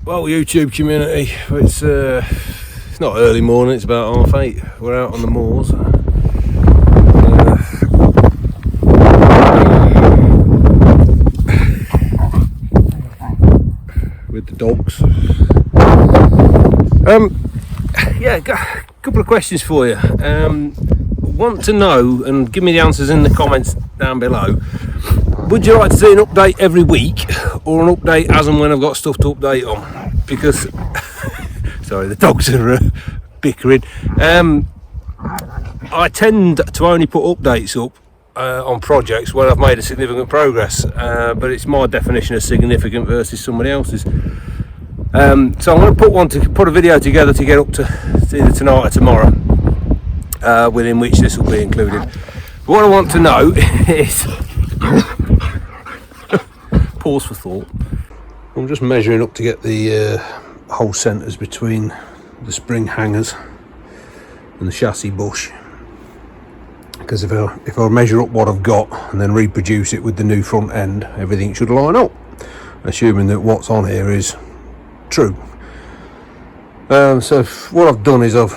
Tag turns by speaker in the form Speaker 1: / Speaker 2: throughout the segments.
Speaker 1: Well, YouTube community, it's not early morning, it's about 8:30. We're out on the moors. With the dogs. Yeah, a couple of questions for you. Want to know, and give me the answers in the comments down below. Would you like to see an update every week, or an update as and when I've got stuff to update on? Because, sorry, the dogs are bickering. I tend to only put updates up on projects when I've made a significant progress, but it's my definition of significant versus somebody else's. So I'm going to put a video together to get up to either tonight or tomorrow, within which this will be included. But what I want to know is, pause for thought. I'm just measuring up to get the hole centres between the spring hangers and the chassis bush, because if I measure up what I've got and then reproduce it with the new front end, everything should line up, assuming that what's on here is true. So what I've done is I've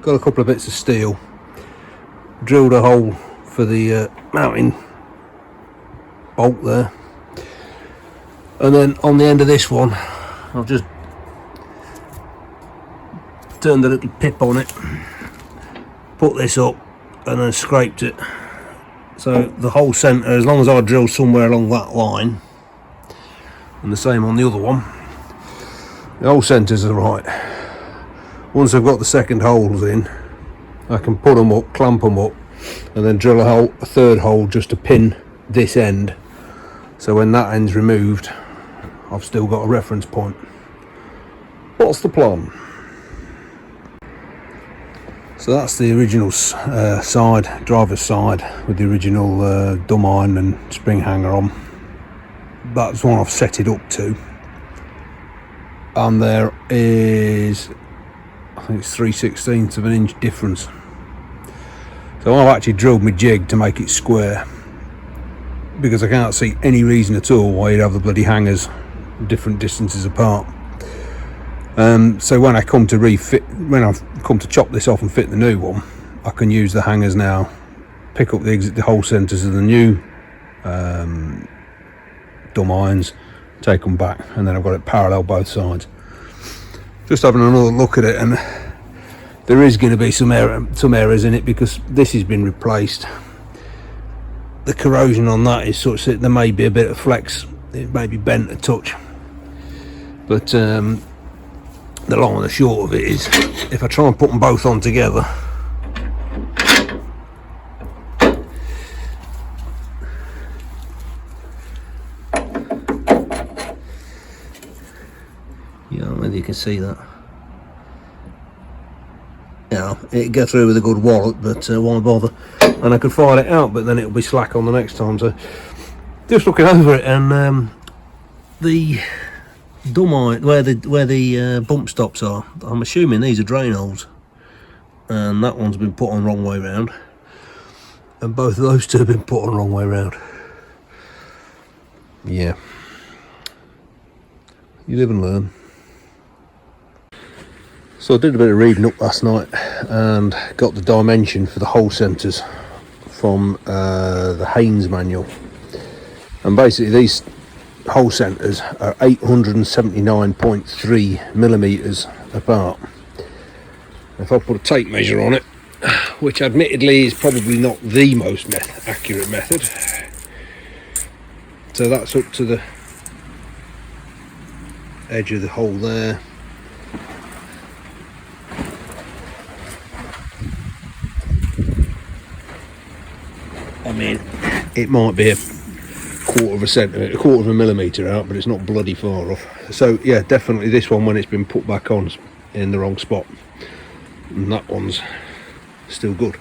Speaker 1: got a couple of bits of steel, drilled a hole for the mounting bolt there, and then on the end of this one I've just turned a little pip on it, put this up and then scraped it, so the hole centre, as long as I drill somewhere along that line, and the same on the other one, the hole centres are right. Once I've got the second holes in, I can put them up, clamp them up, and then drill a third hole just to pin this end, so when that end's removed I've still got a reference point. What's the plan? So that's the original side, driver's side, with the original dumb iron and spring hanger on. That's one I've set it up to, and there is, I think it's 3/16 of an inch difference. So I've actually drilled my jig to make it square, because I can't see any reason at all why you'd have the bloody hangers different distances apart. So when I come to chop this off and fit the new one, I can use the hangers now, pick up the hole centres of the new dumb irons, take them back, and then I've got it parallel both sides. Just having another look at it, and there is going to be some errors in it, because this has been replaced. The corrosion on that is such that there may be a bit of flex, it may be bent a touch, but the long and the short of it is, if I try and put them both on together, yeah, maybe you can see that. Yeah, it gets through with a good wallop, but why bother? And I could file it out, but then it'll be slack on the next time. So just looking over it, and the dumb iron, where the bump stops are, I'm assuming these are drain holes, and that one's been put on wrong way round, and both of those two have been put on wrong way round. Yeah, you live and learn. So I did a bit of reading up last night and got the dimension for the hole centres from the Haynes manual, and basically these hole centres are 879.3 millimetres apart. If I put a tape measure on it, which admittedly is probably not the most accurate method, so that's up to the edge of the hole there. I mean, it might be a quarter of a millimetre out, but it's not bloody far off. So yeah, definitely this one, when it's been put back on, is in the wrong spot, and that one's still good.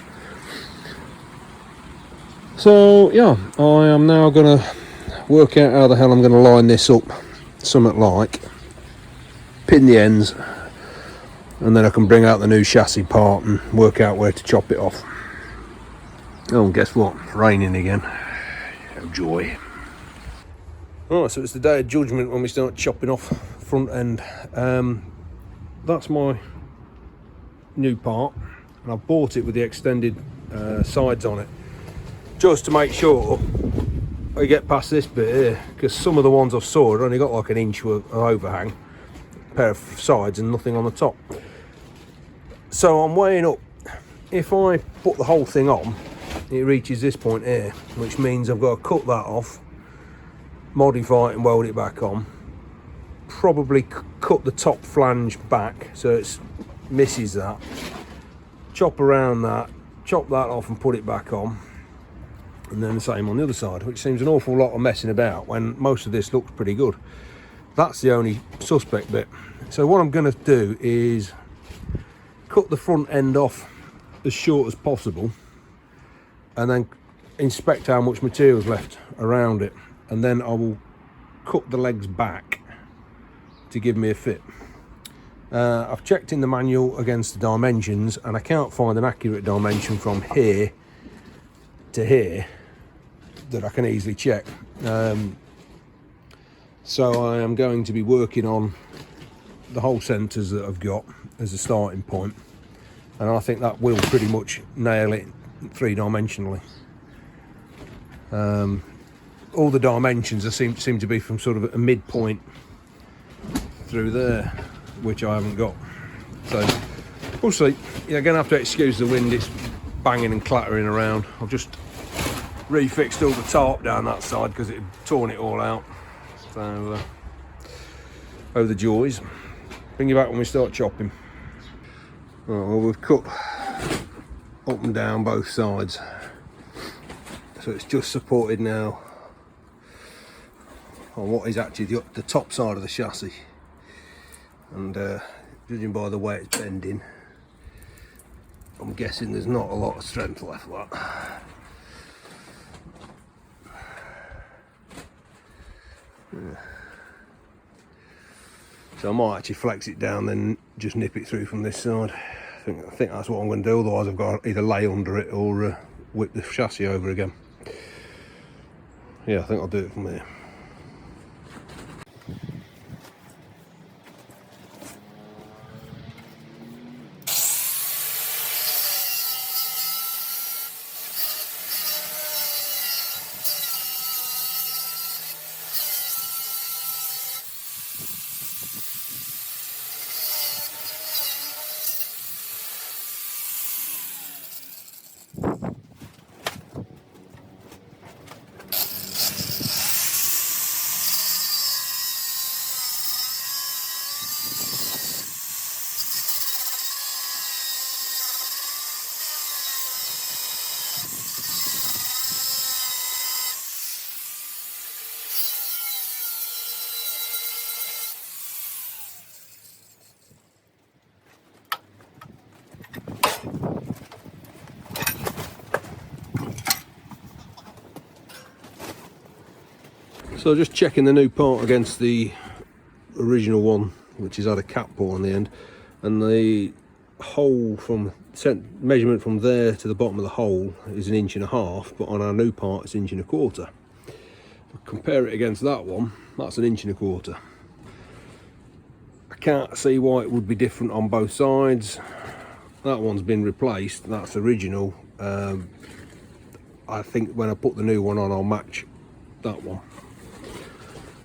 Speaker 1: So yeah, I am now going to work out how the hell I'm going to line this up, something like, pin the ends, and then I can bring out the new chassis part and work out where to chop it off. Oh, and guess what? It's raining again. Oh joy. Right, so it's the day of judgment when we start chopping off front end. That's my new part, and I've bought it with the extended sides on it, just to make sure I get past this bit here, because some of the ones I saw had only got like an inch of overhang, a pair of sides and nothing on the top. So I'm weighing up, if I put the whole thing on, it reaches this point here, which means I've got to cut that off, modify it and weld it back on, probably cut the top flange back so it misses that, chop around that, chop that off and put it back on, and then the same on the other side, which seems an awful lot of messing about when most of this looks pretty good. That's the only suspect bit. So what I'm going to do is cut the front end off as short as possible, and then inspect how much material's left around it, and then I will cut the legs back to give me a fit. I've checked in the manual against the dimensions, and I can't find an accurate dimension from here to here that I can easily check. So I am going to be working on the hole centres that I've got as a starting point, and I think that will pretty much nail it three-dimensionally. All the dimensions seem to be from sort of a midpoint through there, which I haven't got. So we'll see. You're going to have to excuse the wind, it's banging and clattering around. I've just refixed all the tarp down that side because it had torn it all out. So oh, the joys. Bring you back when we start chopping. Right, well, we've cut up and down both sides, so it's just supported now on what is actually the top side of the chassis, and judging by the way it's bending, I'm guessing there's not a lot of strength left for that. Yeah. So I might actually flex it down, then just nip it through from this side. I think that's what I'm going to do, otherwise I've got to either lay under it or whip the chassis over again. Yeah, I think I'll do it from there. So just checking the new part against the original one, which has had a cap pull on the end, and the hole from measurement from there to the bottom of the hole is 1.5 inches, but on our new part it's 1.25 inches. If I compare it against that one, that's 1.25 inches. I can't see why it would be different on both sides. That one's been replaced, that's original. I think when I put the new one on, I'll match that one.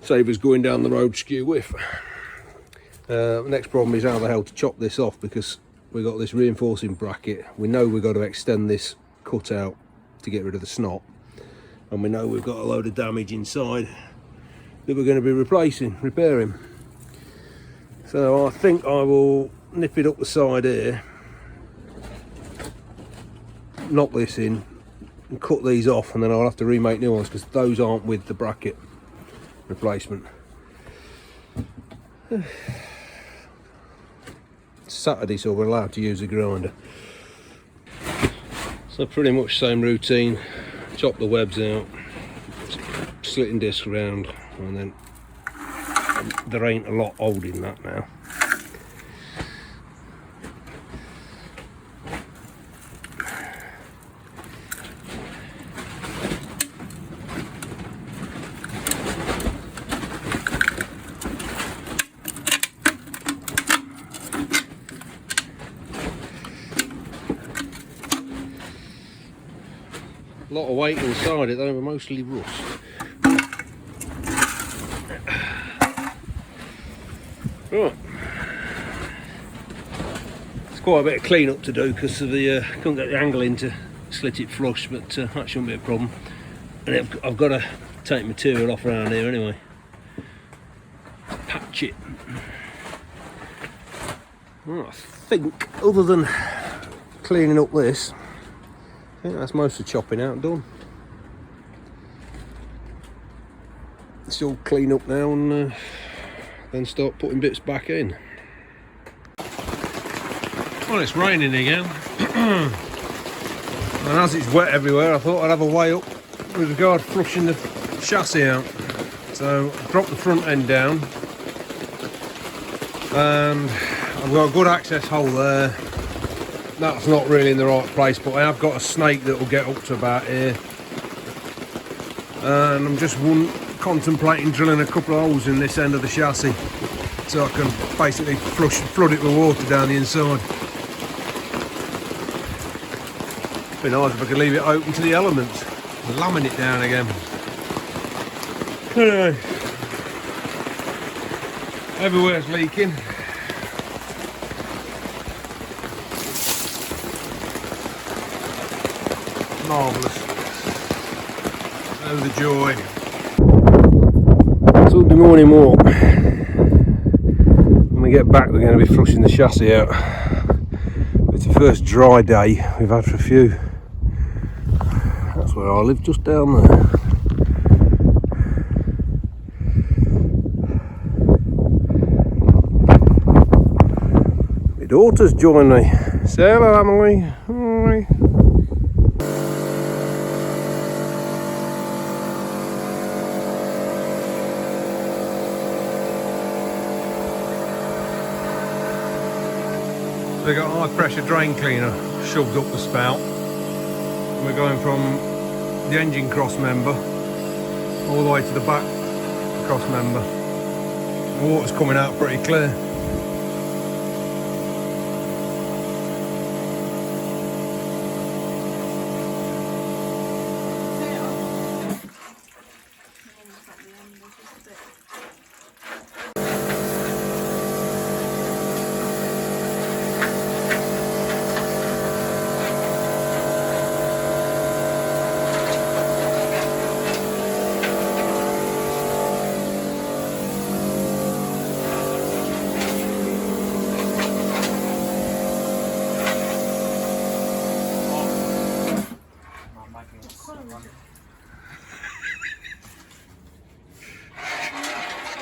Speaker 1: Save us going down the road skew width. The next problem is how the hell to chop this off, because we've got this reinforcing bracket. We know we've got to extend this cutout to get rid of the snot, and we know we've got a load of damage inside that we're going to be repairing. So I think I will nip it up the side here, knock this in and cut these off, and then I'll have to remake new ones because those aren't with the bracket replacement. It's Saturday, so we're allowed to use a grinder. So pretty much same routine, chop the webs out, slitting disc around, and then there ain't a lot holding that now. lot of weight inside it though, but mostly rust. Right. It's quite a bit of clean up to do because of the couldn't get the angle in to slit it flush, but that shouldn't be a problem. And I've got to take material off around here anyway. Patch it. Well, I think other than cleaning up this, I think that's most of the chopping out done. It's all clean up now and then start putting bits back in. Well, it's raining again. And as it's wet everywhere, I thought I'd have a way up with regard to flushing the chassis out. So I dropped the front end down and I've got a good access hole there. That's not really in the right place, but I have got a snake that will get up to about here. And I'm just contemplating drilling a couple of holes in this end of the chassis so I can basically flood it with water down the inside. Be nice if I could leave it open to the elements, lambing it down again. Anyway, everywhere's leaking. Marvellous. Oh, the joy. Sunday morning walk. When we get back, we're going to be flushing the chassis out. It's the first dry day we've had for a few. That's where I live, just down there. My daughter's joined me. Say hello, Emily. Hi. They got high pressure drain cleaner shoved up the spout. And we're going from the engine cross member all the way to the back cross member. The water's coming out pretty clear.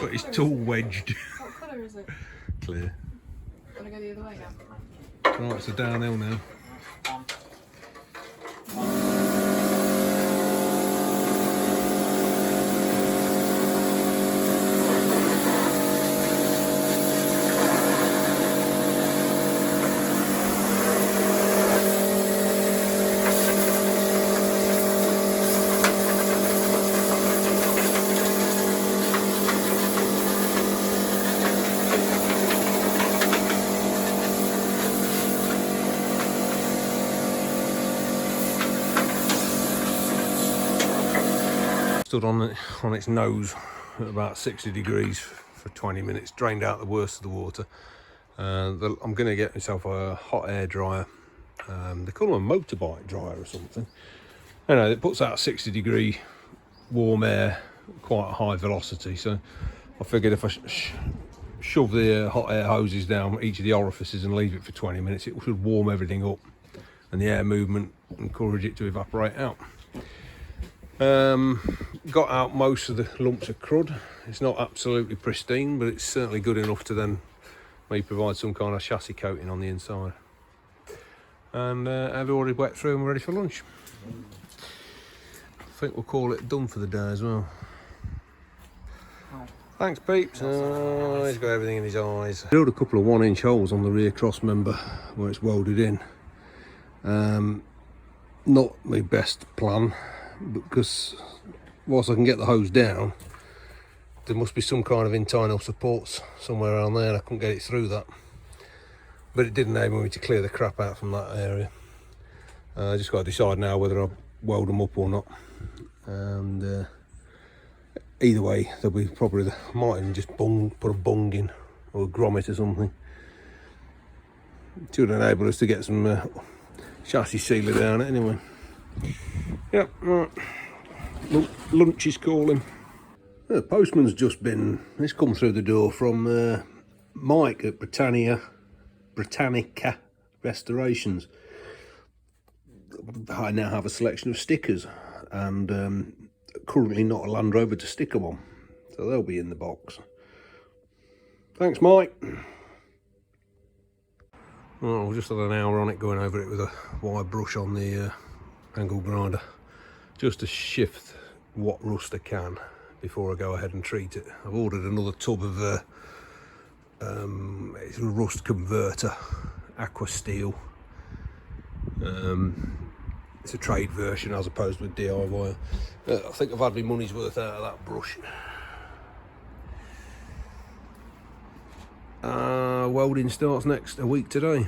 Speaker 1: Got his tool wedged.
Speaker 2: What colour is it?
Speaker 1: Clear.
Speaker 2: Want to go the other way now?
Speaker 1: Right, it's a downhill now. Stood on its nose at about 60 degrees for 20 minutes, drained out the worst of the water. I'm going to get myself a hot air dryer. They call them a motorbike dryer or something. Anyway, it puts out 60 degree warm air, quite a high velocity. So I figured if I shove the hot air hoses down each of the orifices and leave it for 20 minutes, it should warm everything up and the air movement encourage it to evaporate out. Got out most of the lumps of crud. It's not absolutely pristine, but it's certainly good enough to then maybe provide some kind of chassis coating on the inside. And I've already wet through and we're ready for lunch. I think we'll call it done for the day as well. Thanks, Peeps. Oh, he's got everything in his eyes. Drilled a couple of 1-inch holes on the rear cross member where it's welded in. Not my best plan, because whilst I can get the hose down, there must be some kind of internal supports somewhere around there, and I couldn't get it through that. But it did enable me to clear the crap out from that area. I just got to decide now whether I weld them up or not. And either way, there'll be probably, might even just put a bung in or a grommet or something. It should enable us to get some chassis sealer down it anyway. Yep, right. Lunch is calling. The postman's just been, it's come through the door from Mike at Britannica Restorations. I now have a selection of stickers and currently not a Landrover to stick them on, so they'll be in the box. Thanks, Mike. Well, we just had an hour on it, going over it with a wire brush on the angle grinder, just to shift what rust I can before I go ahead and treat it. I've ordered another tub of it's a rust converter, aqua steel. It's a trade version as opposed to a DIY. I think I've had my money's worth out of that brush. Welding starts a week today,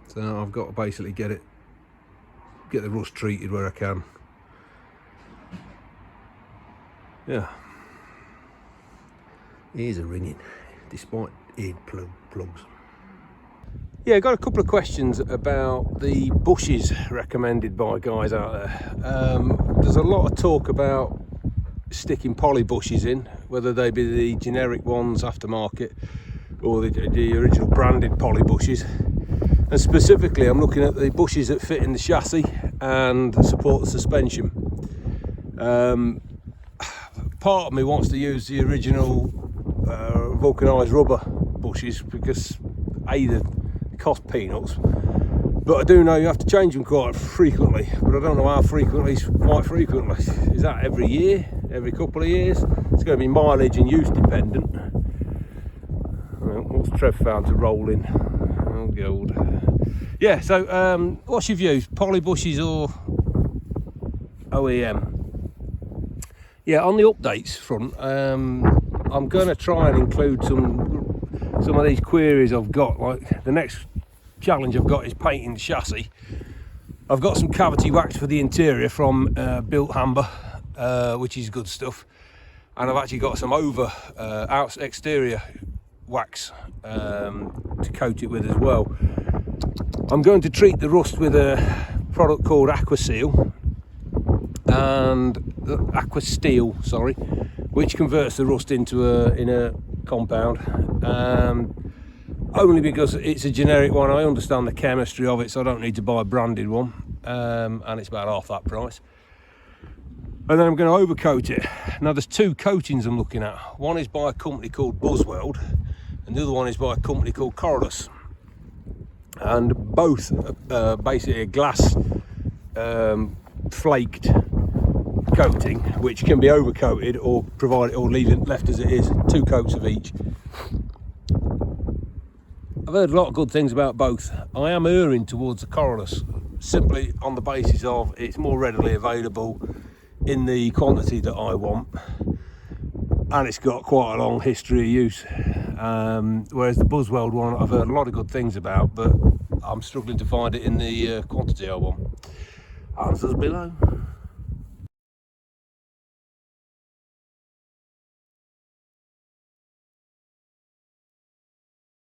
Speaker 1: so I've got to basically get the rust treated where I can. Yeah, ears are ringing despite ear plugs. Yeah, I got a couple of questions about the bushes recommended by guys out there. There's a lot of talk about sticking poly bushes in, whether they be the generic ones aftermarket or the original branded poly bushes. And specifically, I'm looking at the bushes that fit in the chassis and support the suspension. Part of me wants to use the original vulcanised rubber bushes because they cost peanuts, but I do know you have to change them quite frequently, but I don't know how frequently. Quite frequently, is that every year, every couple of years? It's going to be mileage and use dependent. What's Trev found to roll in? Oh god. Yeah, so what's your views, poly bushes or OEM? Yeah, on the updates front, I'm going to try and include some of these queries I've got. Like the next challenge I've got is painting the chassis. I've got some cavity wax for the interior from Built Hamber, which is good stuff, and I've actually got some exterior wax to coat it with as well. I'm going to treat the rust with a product called Aqua Steel, which converts the rust into a compound. Only because it's a generic one. I understand the chemistry of it, so I don't need to buy a branded one, and it's about half that price. And then I'm going to overcoat it. Now there's two coatings I'm looking at. One is by a company called Buzzweld, and the other one is by a company called Corylus, and both basically a glass flaked coating, which can be overcoated or leave it left as it is. 2 coats of each. I've heard a lot of good things about both. I am erring towards the Corylus, simply on the basis of it's more readily available in the quantity that I want, and it's got quite a long history of use. Whereas the Buzzweld one, I've heard a lot of good things about, but I'm struggling to find it in the quantity I want. Answers below.